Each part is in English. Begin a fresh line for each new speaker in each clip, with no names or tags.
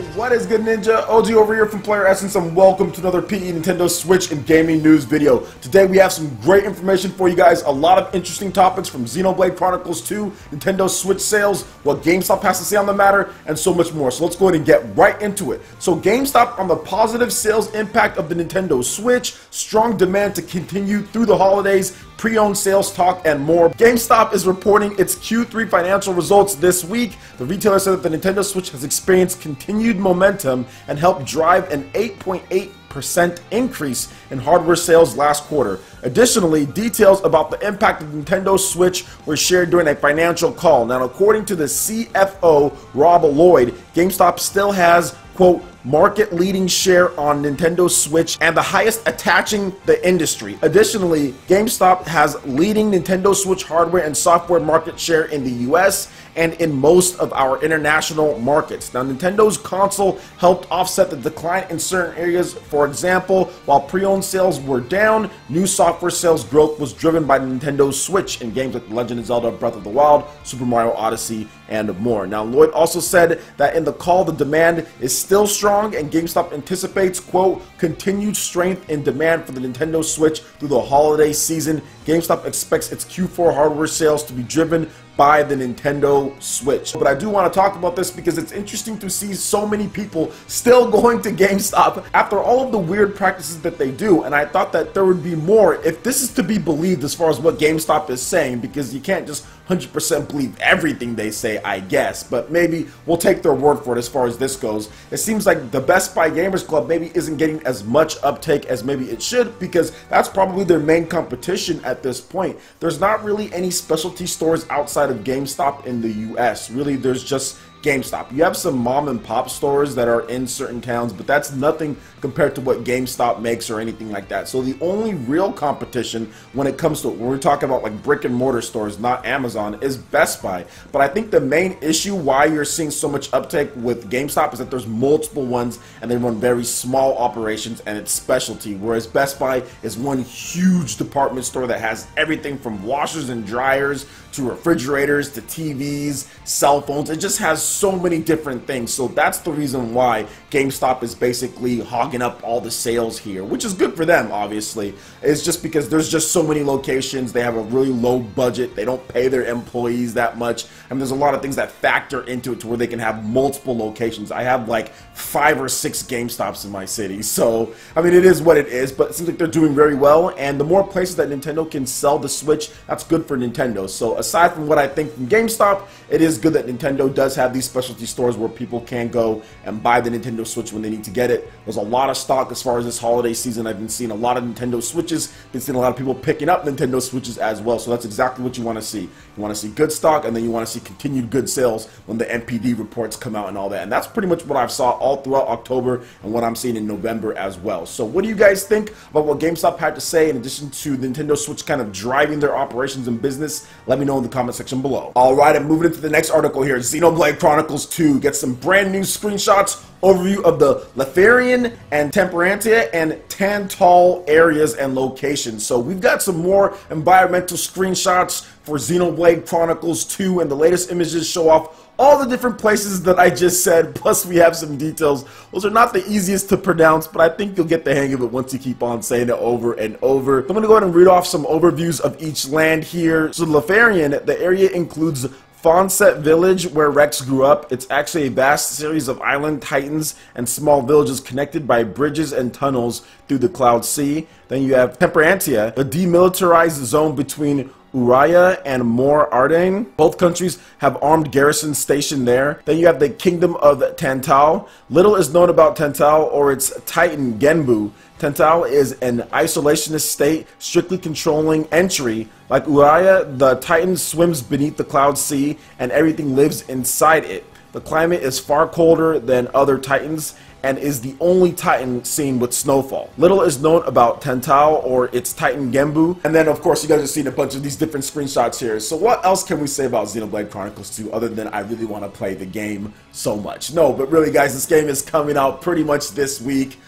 What is good, Ninja? OG over here from Player Essence, and welcome to another PE Nintendo Switch and gaming news video. Today we have some great information for you guys, a lot of interesting topics from Xenoblade Chronicles 2, Nintendo Switch sales, what GameStop has to say on the matter, and so much more. So let's go ahead and get right into it. So GameStop on the positive sales impact of the Nintendo Switch, strong demand to continue through the holidays, pre-owned sales talk, and more. GameStop is reporting its Q3 financial results this week. The retailer said that the Nintendo Switch has experienced continued momentum and helped drive an 8.8% increase in hardware sales last quarter. Additionally, details about the impact of the Nintendo Switch were shared during a financial call. Now, according to the CFO, Rob Lloyd, GameStop still has, quote, market-leading share on Nintendo Switch and the highest attaching the industry. Additionally, GameStop has leading Nintendo Switch hardware and software market share in the US and in most of our international markets. Now, Nintendo's console helped offset the decline in certain areas. For example, while pre-owned sales were down, new software sales growth was driven by the Nintendo Switch in games like The Legend of Zelda Breath of the Wild, Super Mario Odyssey, and more. Now, Lloyd also said that in the call, the demand is still strong, and GameStop anticipates, quote, continued strength in demand for the Nintendo Switch through the holiday season. GameStop expects its Q4 hardware sales to be driven by the Nintendo Switch. But I do want to talk about this because it's interesting to see so many people still going to GameStop after all of the weird practices that they do, and I thought that there would be more if this is to be believed as far as what GameStop is saying, because you can't just 100% believe everything they say, I guess, but maybe we'll take their word for it as far as this goes. It seems like the Best Buy Gamers Club maybe isn't getting as much uptake as maybe it should, because that's probably their main competition at this point. There's not really any specialty stores outside of GameStop in the US. Really, there's just GameStop. You have some mom and pop stores that are in certain towns, but that's nothing compared to what GameStop makes or anything like that. So the only real competition when it comes to, when we're talking about like brick and mortar stores, not Amazon, is Best Buy. But I think the main issue why you're seeing so much uptake with GameStop is that there's multiple ones and they run very small operations and it's specialty, whereas Best Buy is one huge department store that has everything from washers and dryers to refrigerators to TVs, cell phones. It just has so many different things. So that's the reason why GameStop is basically hogging up all the sales here, which is good for them, obviously. It's just because there's just so many locations. They have a really low budget. They don't pay their employees that much. I mean, there's a lot of things that factor into it to where they can have multiple locations. I have like 5 or 6 GameStops in my city. So, I mean, it is what it is, but it seems like they're doing very well. And the more places that Nintendo can sell the Switch, that's good for Nintendo. So aside from what I think from GameStop, it is good that Nintendo does have these specialty stores where people can go and buy the Nintendo Switch when they need to get it. There's a lot of stock as far as this holiday season. I've been seeing a lot of Nintendo Switches, been seeing a lot of people picking up Nintendo Switches as well. So that's exactly what you want to see. You want to see good stock, and then you want to see continued good sales when the NPD reports come out and all that. And that's pretty much what I've saw all throughout October and what I'm seeing in November as well. So what do you guys think about what GameStop had to say in addition to the Nintendo Switch kind of driving their operations and business? Let me know in the comment section below. Alright, I'm moving into the next article here. Xenoblade Chronicles 2 gets some brand new screenshots, overview of the Lothlorien and Temperantia and Tantal areas and locations. So we've got some more environmental screenshots for Xenoblade Chronicles 2, and the latest images show off all the different places that I just said, plus we have some details. Those are not the easiest to pronounce, but I think you'll get the hang of it once you keep on saying it over and over. I'm going to go ahead and read off some overviews of each land here. So Lothlorien, the area includes Fonset Village, where Rex grew up. It's actually a vast series of island titans and small villages connected by bridges and tunnels through the Cloud Sea. Then you have Temperantia, a demilitarized zone between Uraya and Mor Ardain. Both countries have armed garrisons stationed there. Then you have the Kingdom of Tantal. Little is known about Tantal or its titan Genbu. Tantal is an isolationist state, strictly controlling entry. Like Uraya, the titan swims beneath the Cloud Sea and everything lives inside it. The climate is far colder than other titans and is the only titan seen with snowfall. Little is known about Tantal or its titan Genbu. And then of course you guys have seen a bunch of these different screenshots here. So what else can we say about Xenoblade Chronicles 2 other than I really want to play the game so much? No, but really guys, this game is coming out pretty much this week.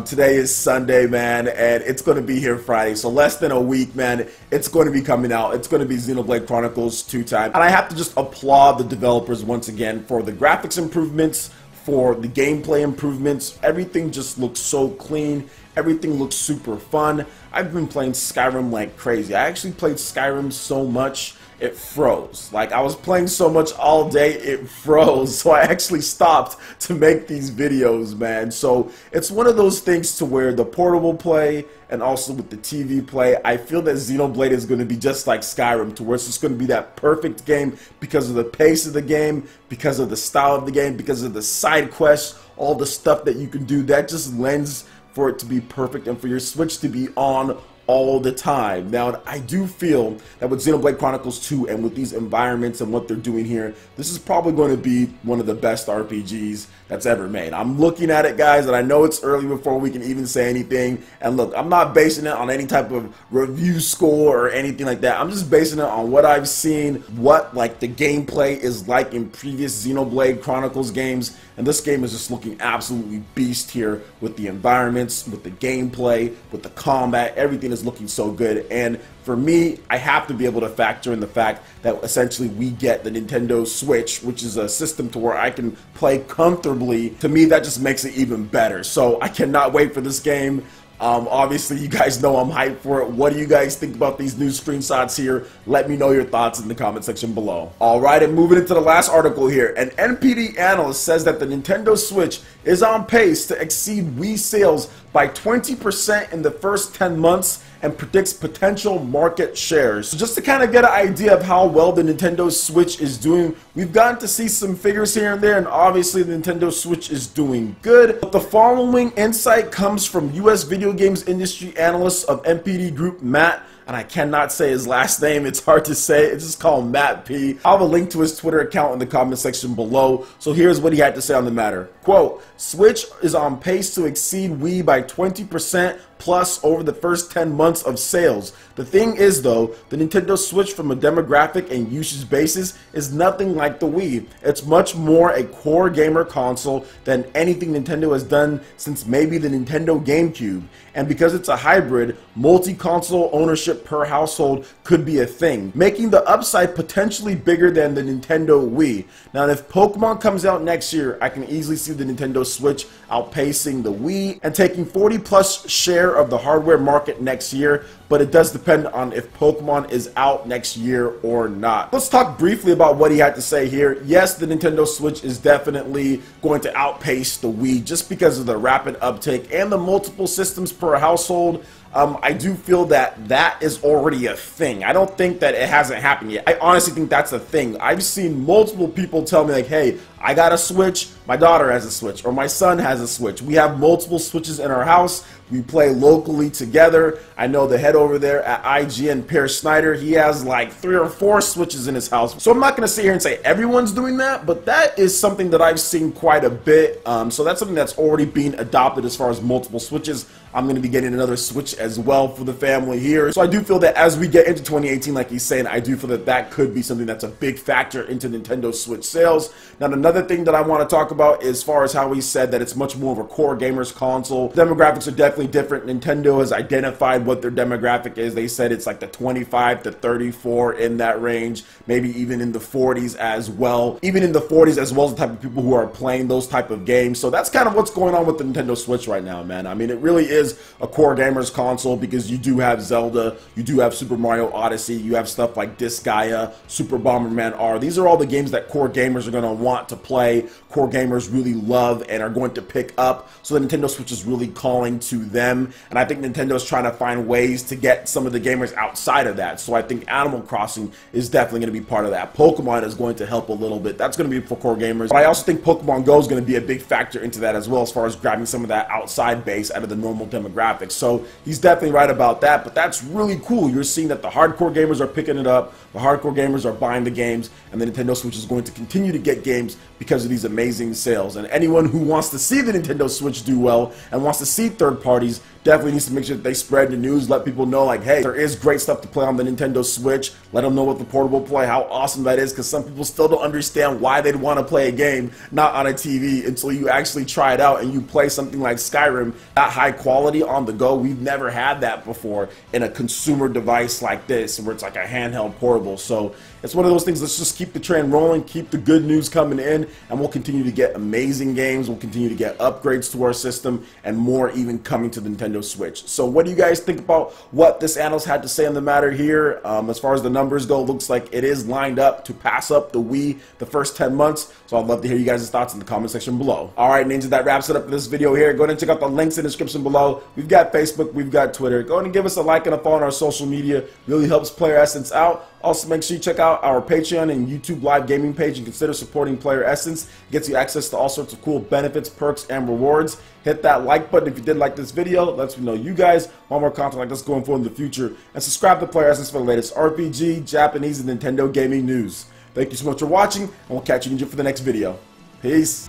Today is Sunday, man, and it's going to be here Friday, so less than a week, man. It's going to be coming out. It's going to be Xenoblade Chronicles 2 time, and I have to just applaud the developers once again for the graphics improvements, for the gameplay improvements. Everything just looks so clean. Everything looks super fun. I've been playing Skyrim like crazy. I actually played Skyrim so much it froze. Like, I was playing so much all day, it froze. So I actually stopped to make these videos, man. So it's one of those things to where the portable play and also with the TV play, I feel that Xenoblade is going to be just like Skyrim, to where it's just going to be that perfect game because of the pace of the game, because of the style of the game, because of the side quests, all the stuff that you can do. That just lends for it to be perfect and for your Switch to be on all the time. Now, I do feel that with Xenoblade Chronicles 2 and with these environments and what they're doing here, this is probably going to be one of the best RPGs that's ever made. I'm looking at it, guys, and I know it's early before we can even say anything. And look, I'm not basing it on any type of review score or anything like that. I'm just basing it on what I've seen, what like the gameplay is like in previous Xenoblade Chronicles games. And this game is just looking absolutely beast here with the environments, with the gameplay, with the combat. Everything is looking so good. And for me, I have to be able to factor in the fact that essentially we get the Nintendo Switch, which is a system to where I can play comfortably. To me, that just makes it even better. So I cannot wait for this game. Obviously, you guys know I'm hyped for it. What do you guys think about these new screenshots here? Let me know your thoughts in the comment section below. Alright, and moving into the last article here. An NPD analyst says that the Nintendo Switch is on pace to exceed Wii sales by 20% in the first 10 months and predicts potential market shares. So just to kind of get an idea of how well the Nintendo Switch is doing, we've gotten to see some figures here and there, and obviously the Nintendo Switch is doing good. But the following insight comes from US video games industry analyst of NPD Group, Matt, and I cannot say his last name, it's hard to say, it's just called Matt P. I'll have a link to his Twitter account in the comment section below. So here's what he had to say on the matter. Quote, Switch is on pace to exceed Wii by 20% plus over the first 10 months of sales. The thing is though, the Nintendo Switch from a demographic and usage basis is nothing like the Wii. It's much more a core gamer console than anything Nintendo has done since maybe the Nintendo GameCube. And because it's a hybrid, multi-console ownership per household could be a thing, making the upside potentially bigger than the Nintendo Wii. Now, if Pokemon comes out next year, I can easily see the Nintendo Switch outpacing the Wii and taking 40+ share of the hardware market next year, but it does depend on if Pokemon is out next year or not. Let's talk briefly about what he had to say here. Yes, the Nintendo Switch is definitely going to outpace the Wii just because of the rapid uptake and the multiple systems per household. I do feel that that is already a thing. I don't think that it hasn't happened yet. I honestly think that's a thing. I've seen multiple people tell me like, hey, I got a Switch, my daughter has a Switch, or my son has a Switch. We have multiple Switches in our house. We play locally together. I know the head over there at IGN, Per Snyder, he has like 3 or 4 Switches in his house. So I'm not going to sit here and say everyone's doing that, but that is something that I've seen quite a bit. So that's something that's already being adopted as far as multiple Switches. I'm going to be getting another Switch as well for the family here. So I do feel that as we get into 2018, like he's saying, I do feel that that could be something that's a big factor into Nintendo Switch sales. Now, another thing that I want to talk about is as far as how he said that it's much more of a core gamers console. Demographics are definitely different. Nintendo has identified what their demographic is. They said it's like the 25 to 34 in that range, maybe even in the 40s as well. Even in the 40s as well as the type of people who are playing those type of games. So that's kind of what's going on with the Nintendo Switch right now, man. I mean, it really is a core gamers console because you do have Zelda, you do have Super Mario Odyssey, you have stuff like Disgaea, Super Bomberman R. These are all the games that core gamers are going to want to play, core gamers really love and are going to pick up. So the Nintendo Switch is really calling to them, and I think Nintendo's trying to find ways to get some of the gamers outside of that. So I think Animal Crossing is definitely going to be part of that. Pokemon is going to help a little bit. That's going to be for core gamers. But I also think Pokemon Go is going to be a big factor into that as well, as far as grabbing some of that outside base out of the normal demographics. So he's definitely right about that, but that's really cool. You're seeing that the hardcore gamers are picking it up, the hardcore gamers are buying the games, and the Nintendo Switch is going to continue to get games because of these amazing sales. And anyone who wants to see the Nintendo Switch do well and wants to see third parties definitely needs to make sure that they spread the news, let people know like, hey, there is great stuff to play on the Nintendo Switch. Let them know what the portable play, how awesome that is, because some people still don't understand why they'd want to play a game not on a TV until you actually try it out and you play something like Skyrim at high quality on the go. We've never had that before in a consumer device like this where it's like a handheld portable. So it's one of those things. Let's just keep the train rolling, keep the good news coming in, and we'll continue to get amazing games. We'll continue to get upgrades to our system, and more even coming to the Nintendo Switch. So what do you guys think about what this analyst had to say on the matter here? As far as the numbers go, looks like it is lined up to pass up the Wii the first 10 months. So I'd love to hear you guys' thoughts in the comment section below. Alright, Ninja, that wraps it up for this video here. Go ahead and check out the links in the description below. We've got Facebook, we've got Twitter. Go ahead and give us a like and a follow on our social media. Really helps Player Essence out. Also, make sure you check out our Patreon and YouTube live gaming page and consider supporting Player Essence. It gets you access to all sorts of cool benefits, perks, and rewards. Hit that like button if you did like this video. Lets me know you guys want more content like this going forward in the future. And subscribe to Player Essence for the latest RPG, Japanese, and Nintendo gaming news. Thank you so much for watching, and we'll catch you for the next video. Peace.